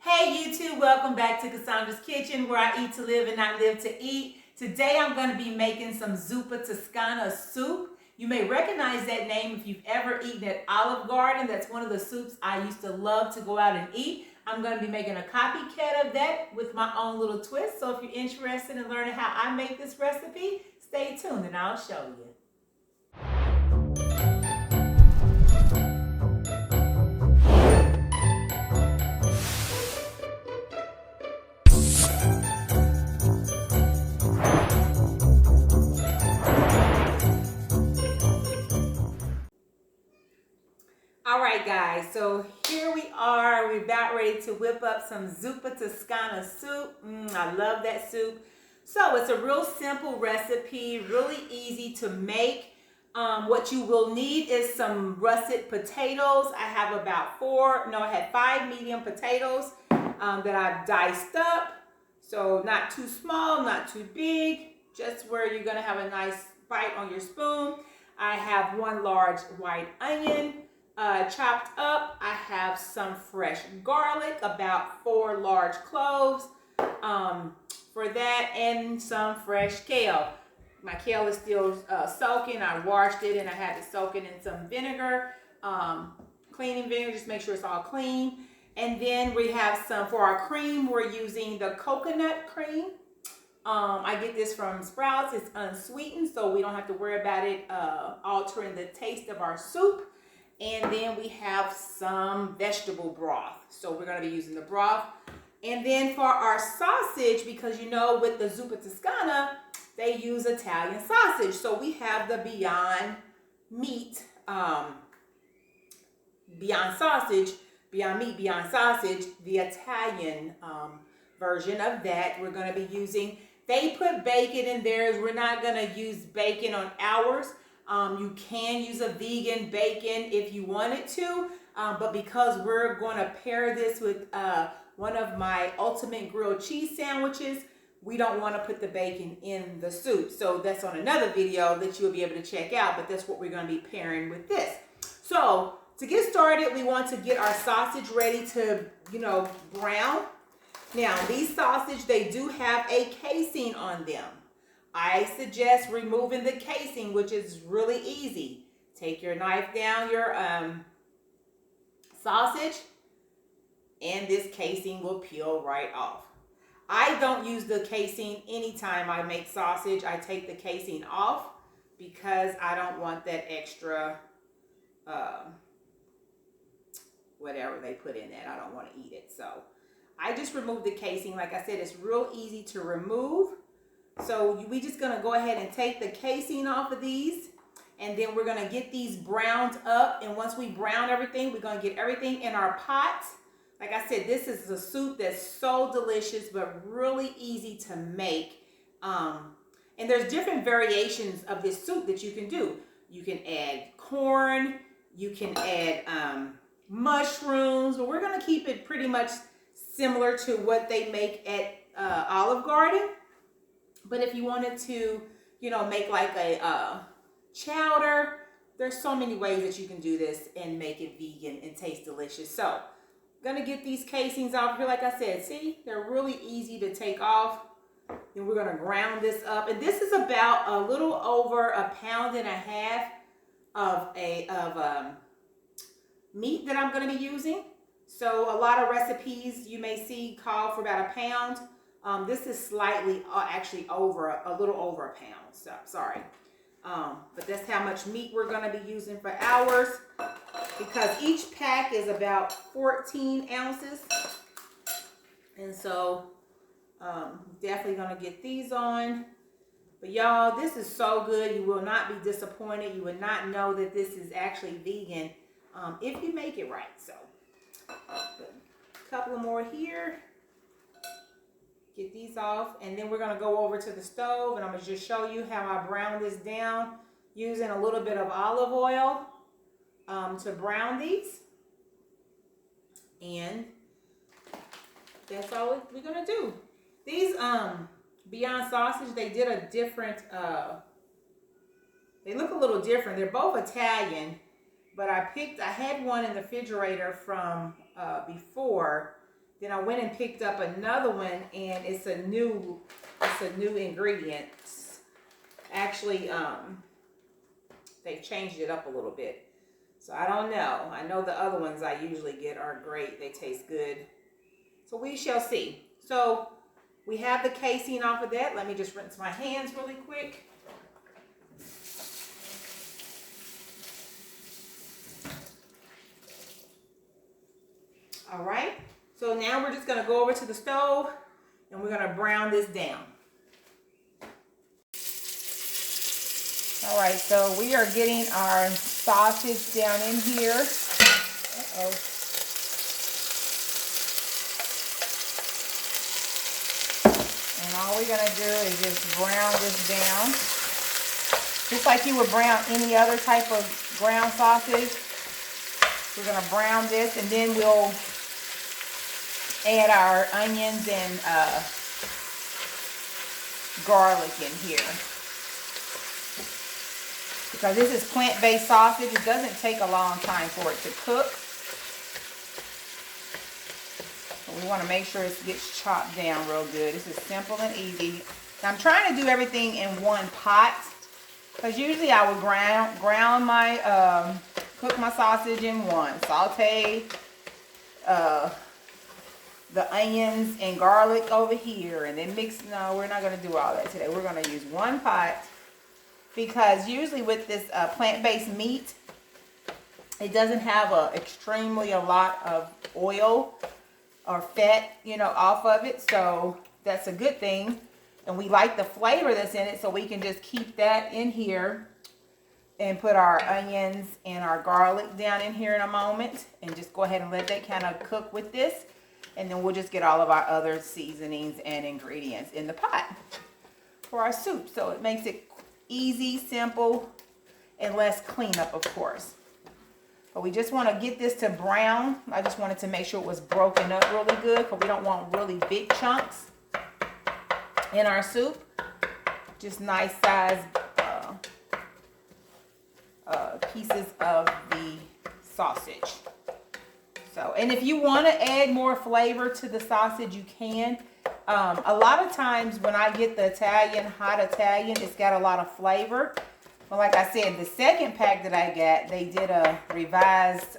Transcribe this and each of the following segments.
Hey YouTube, welcome back to Cassandra's Kitchen, where I eat to live and not live to eat. Today I'm going to be making some Zuppa Toscana soup. You may recognize that name if you've ever eaten at Olive Garden. That's one of the soups I used to love to go out and eat. I'm going to be making a copycat of that with my own little twist. So if you're interested in learning how I make this recipe, stay tuned and I'll show you. Alright guys, so here we are. We're about ready to whip up some Zuppa Toscana soup. I love that soup. So it's a real simple recipe, really easy to make. What you will need is some russet potatoes. I have about I had 5 medium potatoes that I've diced up. So not too small, not too big, just where you're gonna have a nice bite on your spoon. I have 1 large white onion. Chopped up. I have some fresh garlic, about 4 large cloves for that, and some fresh kale. My kale is still soaking. I washed it and I had to soak it in some vinegar, cleaning vinegar, just make sure it's all clean. And then we have some, for our cream, we're using the coconut cream. I get this from Sprouts. It's unsweetened, so we don't have to worry about it altering the taste of our soup. And then we have some vegetable broth. So we're going to be using the broth. And then for our sausage, because you know with the Zuppa Toscana, they use Italian sausage. So we have the Beyond Meat, Beyond Sausage, the Italian version of that we're going to be using. They put bacon in theirs. We're not going to use bacon on ours. You can use a vegan bacon if you wanted to, but because we're going to pair this with one of my ultimate grilled cheese sandwiches, we don't want to put the bacon in the soup. So that's on another video that you'll be able to check out, but that's what we're going to be pairing with this. So to get started, we want to get our sausage ready to, brown. Now, these sausage, they do have a casing on them. I suggest removing the casing, which is really easy. Take your knife down your sausage, and this casing will peel right off. I don't use the casing anytime I make sausage. I take the casing off because I don't want that extra whatever they put in that. I don't want to eat it. So I just remove the casing. Like I said, it's real easy to remove. So we just going to go ahead and take the casing off of these, and then we're going to get these browned up. And once we brown everything, we're going to get everything in our pot. Like I said, this is a soup that's so delicious, but really easy to make. And there's different variations of this soup that you can do. You can add corn, you can add mushrooms, but we're going to keep it pretty much similar to what they make at Olive Garden. But if you wanted to, make like a chowder, there's so many ways that you can do this and make it vegan and taste delicious. So, I'm going to get these casings off here. Like I said, see, they're really easy to take off. Then we're going to ground this up. And this is about a little over 1.5 pounds of meat that I'm going to be using. So, a lot of recipes you may see call for about 1 pound. This is slightly, actually a little over 1 pound. So, sorry. But that's how much meat we're going to be using for ours, because each pack is about 14 ounces. And so, definitely going to get these on. But y'all, this is so good. You will not be disappointed. You would not know that this is actually vegan if you make it right. So, a couple more here. Get these off, and then we're going to go over to the stove, and I'm going to just show you how I brown this down using a little bit of olive oil to brown these. And that's all we're going to do. These Beyond Sausage, they did a different, they look a little different. They're both Italian, but I had one in the refrigerator from before, Then I went and picked up another one, and it's a new ingredient. Actually, they've changed it up a little bit. So I don't know. I know the other ones I usually get are great. They taste good. So we shall see. So we have the casing off of that. Let me just rinse my hands really quick. All right. So now we're just going to go over to the stove and we're going to brown this down. All right, so we are getting our sausage down in here. Uh-oh. And all we're gonna do is just brown this down. Just like you would brown any other type of ground sausage. We're gonna brown this, and then we'll add our onions and garlic in here. Because this is plant-based sausage, it doesn't take a long time for it to cook. So we want to make sure it gets chopped down real good. This is simple and easy. Now I'm trying to do everything in one pot. Because usually I would ground my, cook my sausage in one. Saute the onions and garlic over here. And then mix, no, we're not going to do all that today. We're going to use one pot. Because usually with this plant-based meat, it doesn't have extremely a lot of oil or fat, you know, off of it. So that's a good thing. And we like the flavor that's in it, so we can just keep that in here and put our onions and our garlic down in here in a moment. And just go ahead and let that kind of cook with this. And then we'll just get all of our other seasonings and ingredients in the pot for our soup. So it makes it easy, simple, and less cleanup, of course. But we just want to get this to brown. I just wanted to make sure it was broken up really good because we don't want really big chunks in our soup. Just nice size pieces of the sausage. So, and if you want to add more flavor to the sausage, you can. A lot of times when I get the hot Italian, it's got a lot of flavor. But like I said, the second pack that I got, they did a revised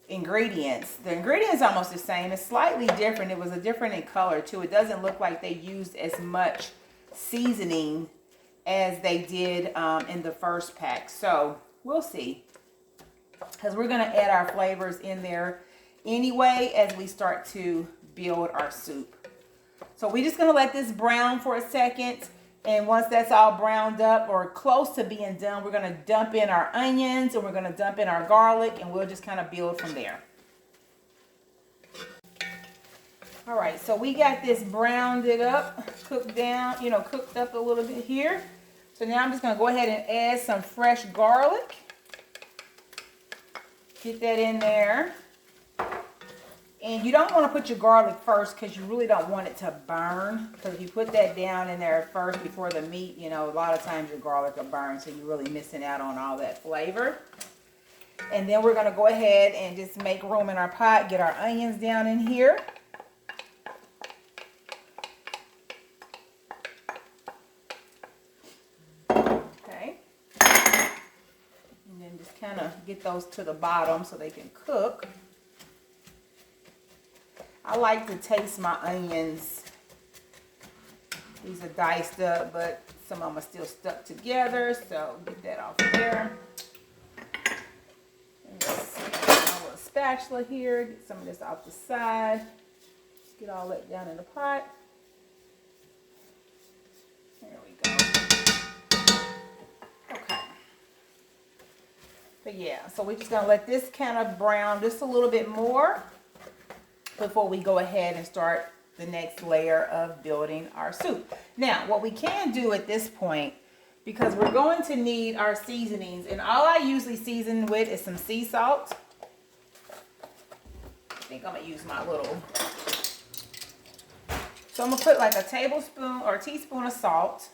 ingredients. The ingredients are almost the same. It's slightly different. It was a different in color too. It doesn't look like they used as much seasoning as they did in the first pack. So we'll see. Because we're going to add our flavors in there anyway as we start to build our soup. So we're just going to let this brown for a second, and once that's all browned up or close to being done, we're going to dump in our onions and we're going to dump in our garlic, and we'll just kind of build from there. All right, so we got this browned it up, cooked down, you know, cooked up a little bit here. So now I'm just going to go ahead and add some fresh garlic. Get that in there. And you don't want to put your garlic first because you really don't want it to burn. Because if you put that down in there first before the meat, you know, a lot of times your garlic will burn. So you're really missing out on all that flavor. And then we're going to go ahead and just make room in our pot. Get our onions down in here. Okay. And then just kind of get those to the bottom so they can cook. I like to taste my onions. These are diced up, but some of them are still stuck together. So get that off of there. And let's get a little spatula here. Get some of this off the side. Just get all that down in the pot. There we go. Okay. But yeah, so we're just going to let this kind of brown just a little bit more before we go ahead and start the next layer of building our soup. Now, what we can do at this point, because we're going to need our seasonings, and all I usually season with is some sea salt. I think I'm going to use my little. So I'm going to put like a tablespoon or a teaspoon of salt.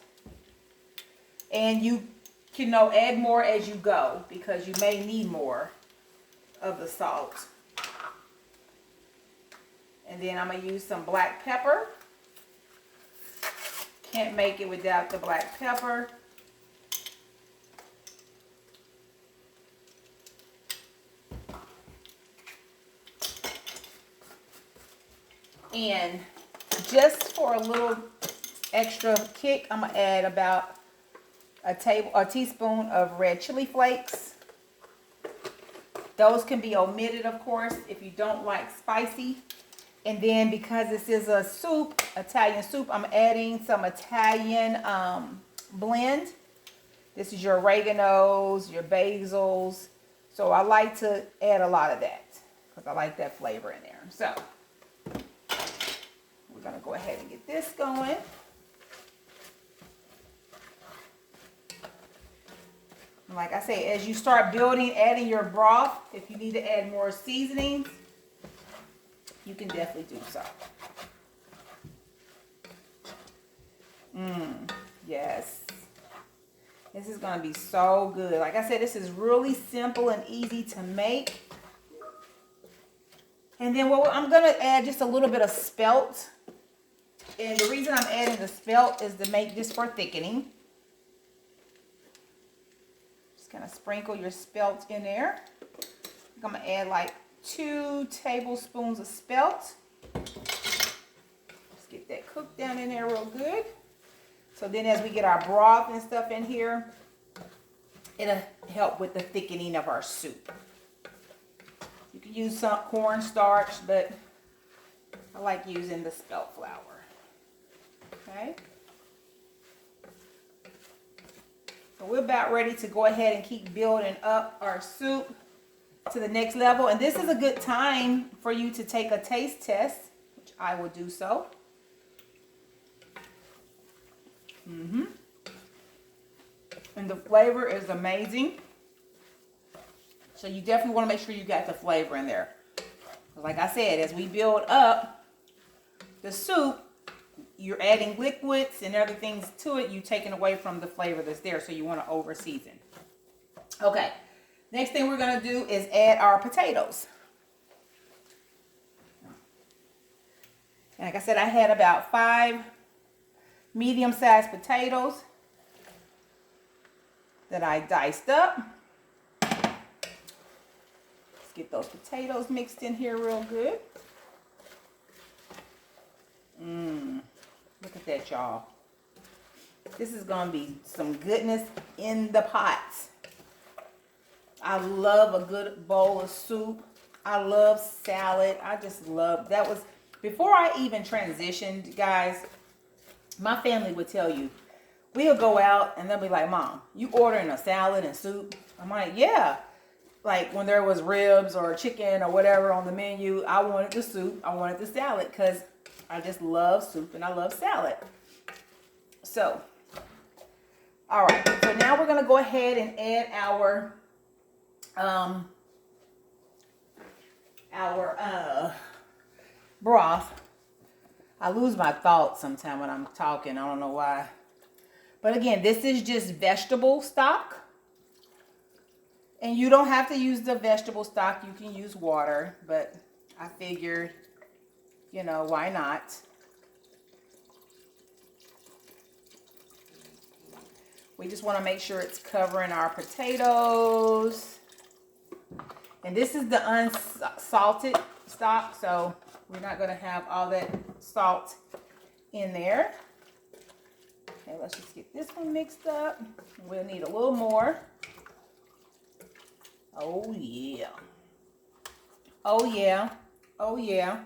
And you can, you know, add more as you go because you may need more of the salt. And then I'm going to use some black pepper. Can't make it without the black pepper. And just for a little extra kick, I'm going to add about a teaspoon of red chili flakes. Those can be omitted, of course, if you don't like spicy. And then because this is a soup, Italian soup, I'm adding some Italian blend. This is your oreganos, your basils. So I like to add a lot of that because I like that flavor in there. So we're going to go ahead and get this going. And like I say, as you start building, adding your broth, if you need to add more seasonings, you can definitely do so. Yes. This is going to be so good. Like I said, this is really simple and easy to make. And then I'm going to add just a little bit of spelt. And the reason I'm adding the spelt is to make this for thickening. Just kind of sprinkle your spelt in there. I'm going to add like 2 tablespoons of spelt. Just get that cooked down in there real good. So then as we get our broth and stuff in here, it'll help with the thickening of our soup. You can use some cornstarch, but I like using the spelt flour. Okay. So we're about ready to go ahead and keep building up our soup to the next level. And this is a good time for you to take a taste test, which I will do so. And the flavor is amazing. So you definitely want to make sure you got the flavor in there. Like I said, as we build up the soup, you're adding liquids and other things to it. You're taking away from the flavor that's there. So you want to over season. Okay. Next thing we're going to do is add our potatoes. And like I said, I had about 5 medium-sized potatoes that I diced up. Let's get those potatoes mixed in here real good. Look at that, y'all. This is going to be some goodness in the pot. I love a good bowl of soup. I love salad. I just love, that was, before I even transitioned, guys, my family would tell you, we'll go out and they'll be like, Mom, you ordering a salad and soup? I'm like, yeah. Like when there was ribs or chicken or whatever on the menu, I wanted the soup, I wanted the salad because I just love soup and I love salad. So, all right. So now we're going to go ahead and add our broth. I lose my thoughts sometimes when I'm talking. I don't know why. But again, this is just vegetable stock. And you don't have to use the vegetable stock. You can use water. But I figured, you know, why not? We just want to make sure it's covering our potatoes. And this is the unsalted stock, so we're not going to have all that salt in there. Okay, let's just get this one mixed up. We'll need a little more. Oh, yeah. Oh, yeah. Oh, yeah.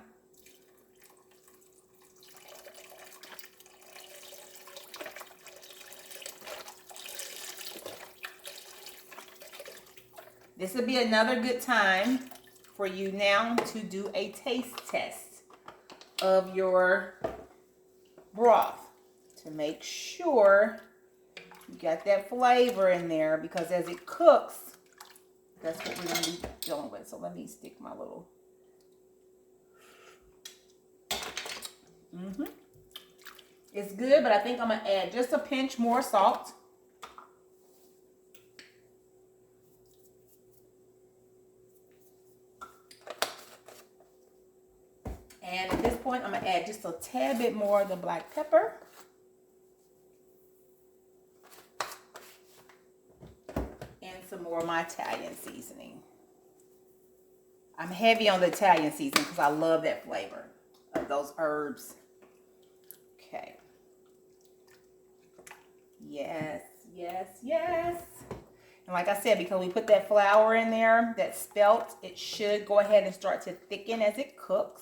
This will be another good time for you now to do a taste test of your broth to make sure you got that flavor in there, because as it cooks, that's what we're going to be dealing with. So let me stick my little... It's good, but I think I'm going to add just a pinch more salt. And at this point, I'm going to add just a tad bit more of the black pepper. And some more of my Italian seasoning. I'm heavy on the Italian seasoning because I love that flavor of those herbs. Okay. Yes, yes, yes. And like I said, because we put that flour in there, that spelt, it should go ahead and start to thicken as it cooks.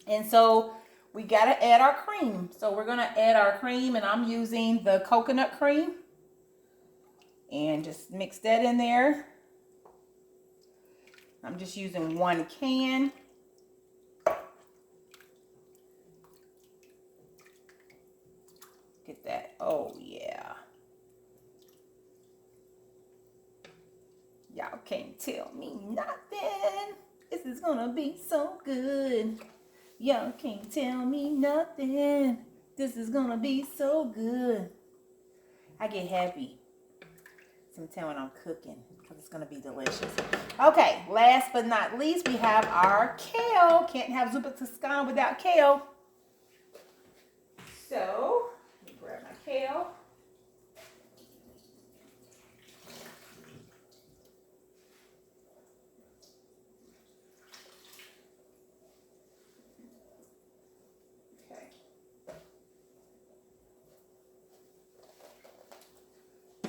And so we got to add our cream. So we're going to add our cream, and I'm using the coconut cream. And just mix that in there. I'm just using 1 can. Get that. Oh, yeah. Y'all can't tell me nothing. This is gonna be so good. Y'all can't tell me nothing. This is gonna be so good. I get happy sometimes when I'm cooking because it's gonna be delicious. Okay, last but not least, we have our kale. Can't have Zuppa Toscana without kale. So, let me grab my kale.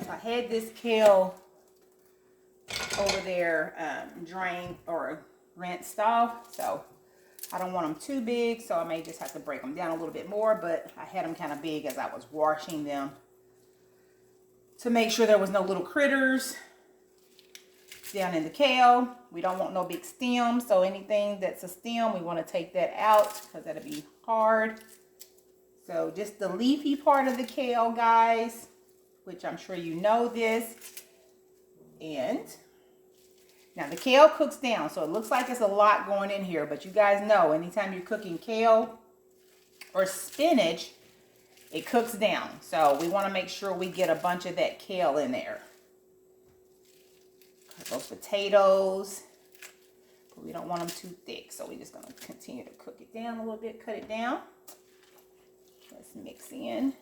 I had this kale over there drained or rinsed off, so I don't want them too big, so I may just have to break them down a little bit more, but I had them kind of big as I was washing them to make sure there was no little critters down in the kale. We don't want no big stem, so anything that's a stem, we want to take that out because that'll be hard. So just the leafy part of the kale, guys, which I'm sure you know this. And now the kale cooks down, so it looks like it's a lot going in here, but you guys know anytime you're cooking kale or spinach, it cooks down. So we want to make sure we get a bunch of that kale in there. Those potatoes, but we don't want them too thick, so we're just going to continue to cook it down a little bit, cut it down. Let's mix in.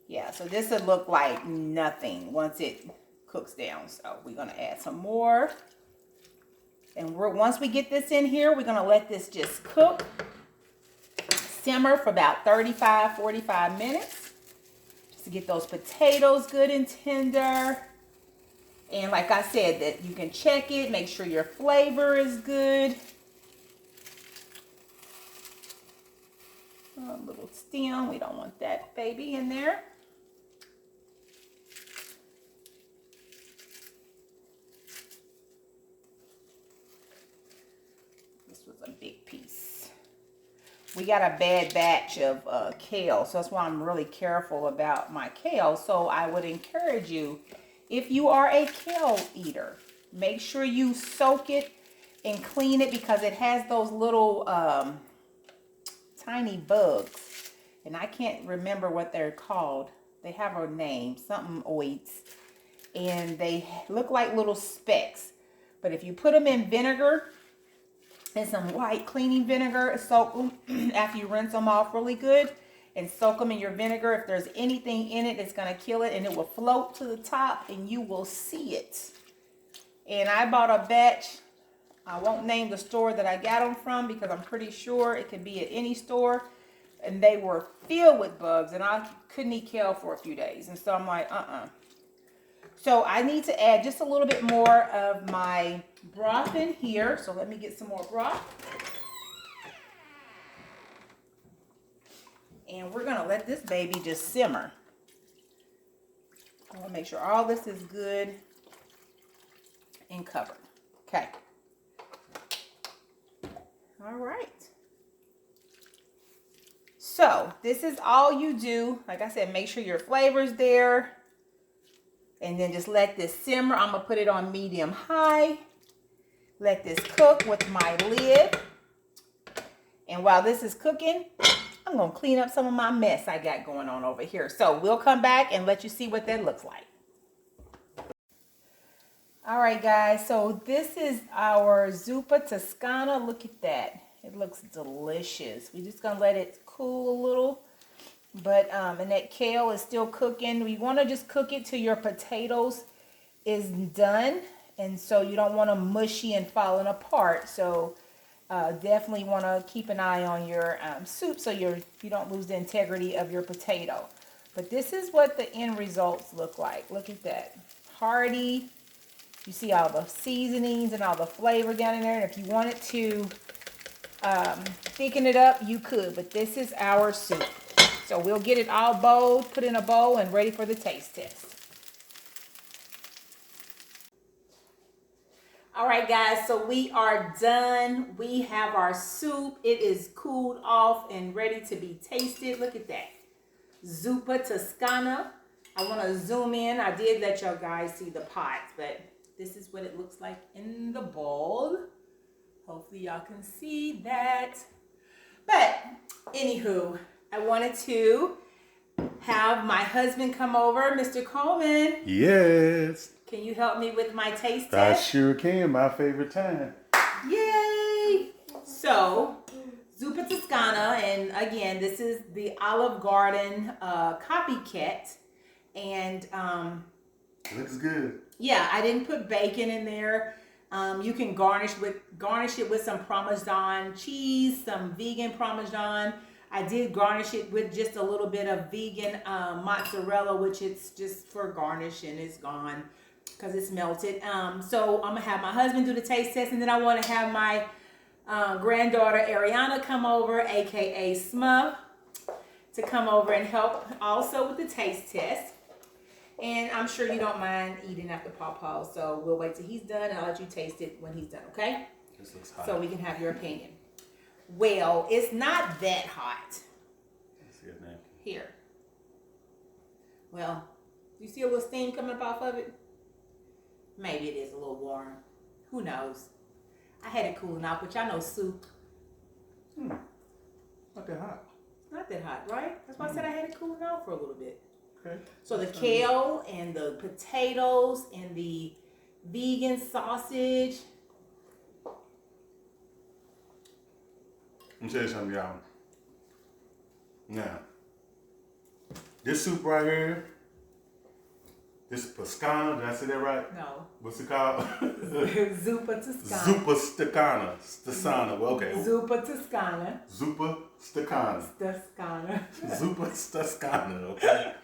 Yeah, so this would look like nothing once it cooks down. So we're going to add some more. And once we get this in here, we're going to let this just cook, simmer for about 35-45 minutes. Just to get those potatoes good and tender. And like I said, that you can check it, make sure your flavor is good. A little stem, we don't want that baby in there. This was a big piece. We got a bad batch of kale, so that's why I'm really careful about my kale. So I would encourage you, if you are a kale eater, make sure you soak it and clean it because it has those little tiny bugs. And I can't remember what they're called. They have a name, something oids. And they look like little specks. But if you put them in vinegar and some white cleaning vinegar, soak them after you rinse them off really good. And soak them in your vinegar. If there's anything in it, it's going to kill it. And it will float to the top and you will see it. And I bought a batch. I won't name the store that I got them from because I'm pretty sure it could be at any store. And they were filled with bugs. And I couldn't eat kale for a few days. And so I'm like, So I need to add just a little bit more of my broth in here. So let me get some more broth. And we're going to let this baby just simmer. I want to make sure all this is good and covered. Okay. All right. So this is all you do. Like I said, make sure your flavor's there. And then just let this simmer. I'm going to put it on medium high. Let this cook with my lid. And while this is cooking, I'm going to clean up some of my mess I got going on over here. So we'll come back and let you see what that looks like. All right, guys. So this is our Zuppa Toscana. Look at that. It looks delicious. We're just gonna let it cool a little. But and that kale is still cooking. We want to just cook it till your potatoes is done, and so you don't want them mushy and falling apart. So definitely want to keep an eye on your soup so you don't lose the integrity of your potato. But this is what the end results look like. Look at that, hearty. You see all the seasonings and all the flavor down in there. And if you wanted to thicken it up, you could. But this is our soup. So we'll get it all bowled, put in a bowl, and ready for the taste test. All right, guys, so we are done. We have our soup. It is cooled off and ready to be tasted. Look at that. Zuppa Toscana. I want to zoom in. I did let y'all guys see the pot, but this is what it looks like in the bowl. Hopefully y'all can see that. But anywho, I wanted to have my husband come over, Mr. Coleman. Yes. Can you help me with my taste I test? sure can. My favorite time. Yay! So, Zuppa Toscana, and again, this is the Olive Garden copycat. And Looks good. yeah, I didn't put bacon in there. You can garnish it with some Parmesan cheese, some vegan Parmesan. I did garnish it with just a little bit of vegan mozzarella, which it's just for garnish and it's gone because it's melted. So I'm gonna have my husband do the taste test, and then I want to have my granddaughter Ariana come over, aka Smuff, to come over and help also with the taste test. And I'm sure you don't mind eating after Pawpaw, so we'll wait till he's done and I'll let you taste it when he's done, okay? This looks hot. So we can have your opinion. Well, it's not that hot. Let's see it now. Here. Well, you see a little steam coming up off of it? Maybe it is a little warm. Who knows? I had it cooling off, but y'all know soup. Not that hot. Not that hot, right? That's why I said I had it cooling off for a little bit. Okay. So the kale and the potatoes and the vegan sausage. Let me tell you something, y'all. Now, this soup right here, this Toscana, did I say that right? No. What's it called? Zuppa Toscana. Zuppa Toscana. Toscana. Well, okay. Zuppa Toscana. Zuppa Toscana. Toscana. Zuppa Toscana, okay?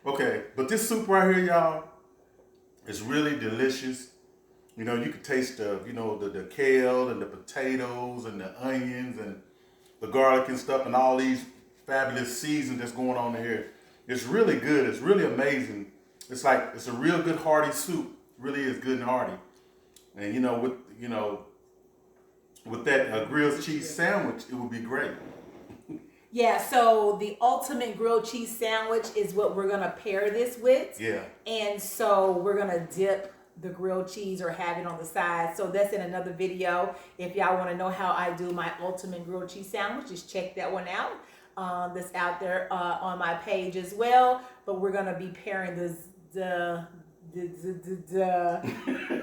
Okay, but this soup right here, y'all, is really delicious. You know, you can taste the kale and the potatoes and the onions and the garlic and stuff and all these fabulous seasons that's going on in here. It's really good. It's really amazing. It's a real good hearty soup. It really is good and hearty. And with that grilled cheese sandwich, it would be great. Yeah, so the ultimate grilled cheese sandwich is what we're going to pair this with. Yeah. And so we're going to dip the grilled cheese or have it on the side. So that's in another video. If y'all want to know how I do my ultimate grilled cheese sandwich, just check that one out. That's out there on my page as well. But we're going to be pairing the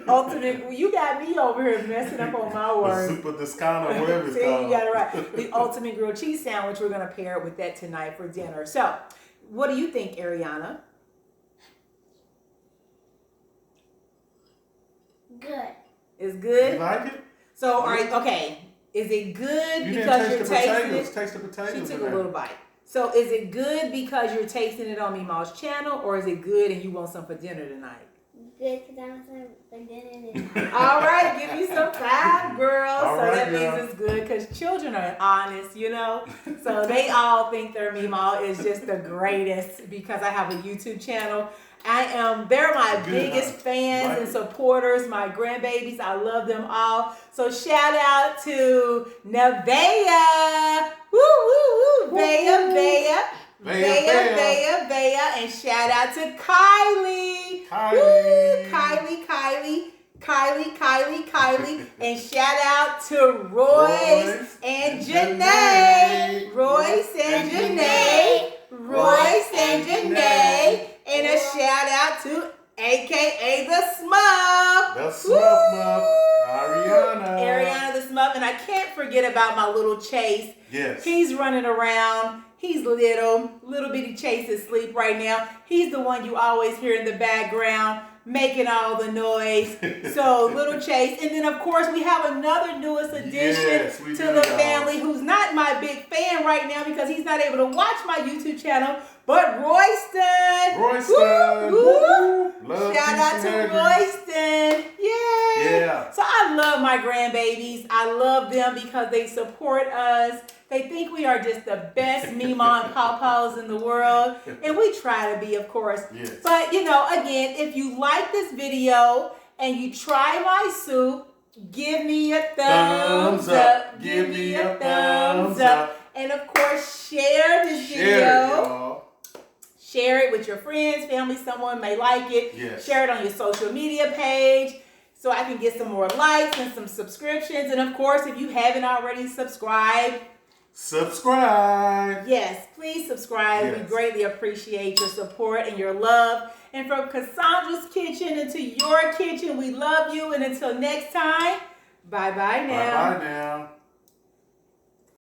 ultimate. You got me over here messing up on my words. Zuppa Toscana, whatever it's See, called. you got it right. The ultimate grilled cheese sandwich. We're gonna pair it with that tonight for dinner. So, what do you think, Ariana? Good. It's good. You like it? So, all right, okay. Is it good You because didn't you're taste the tasting potatoes. it? Taste the potatoes. She in took a there. little bite. So, is it good because you're tasting it on Meemaw's channel, or is it good and you want some for dinner tonight? Good because I want some for dinner. All right, give me some five, girls. All so right, that girl. means it's good because children are honest, you know. So they all think their Meemaw is just the greatest because I have a YouTube channel. They're my Good, biggest huh? fans Like and it? supporters, my grandbabies. I love them all. So shout out to Nevaeh. Woo, woo, woo. Bea. And shout out to Kylie. Woo, Kylie. And shout out to Royce and Janae. And a shout out to AKA the Smuff. The Smuff Muff, Ariana. Ariana the Smuff. love. And I can't forget about my little Chase. Yes. He's running around. He's little bitty Chase is asleep right now. He's the one you always hear in the background making all the noise. So little Chase. And then of course we have another newest addition to the family who's not my big fan right now because he's not able to watch my YouTube channel, but Royston. Royston. Woo, woo. Love, shout out to Royston. Yay. Yeah. So I love my grandbabies. I love them because they support us. They think we are just the best Mima and Pawpaws in the world. And we try to be, of course. Yes. But, you know, again, if you like this video and you try my soup, give me a thumbs up. Give me a thumbs up. And, of course, share this video. Share it with your friends, family, someone may like it. Yes. Share it on your social media page so I can get some more likes and some subscriptions. And, of course, if you haven't already subscribed, subscribe. yes, please subscribe. Yes. We greatly appreciate your support and your love. And from Cassandra's kitchen into your kitchen, we love you. And until next time, bye-bye now. Bye-bye now.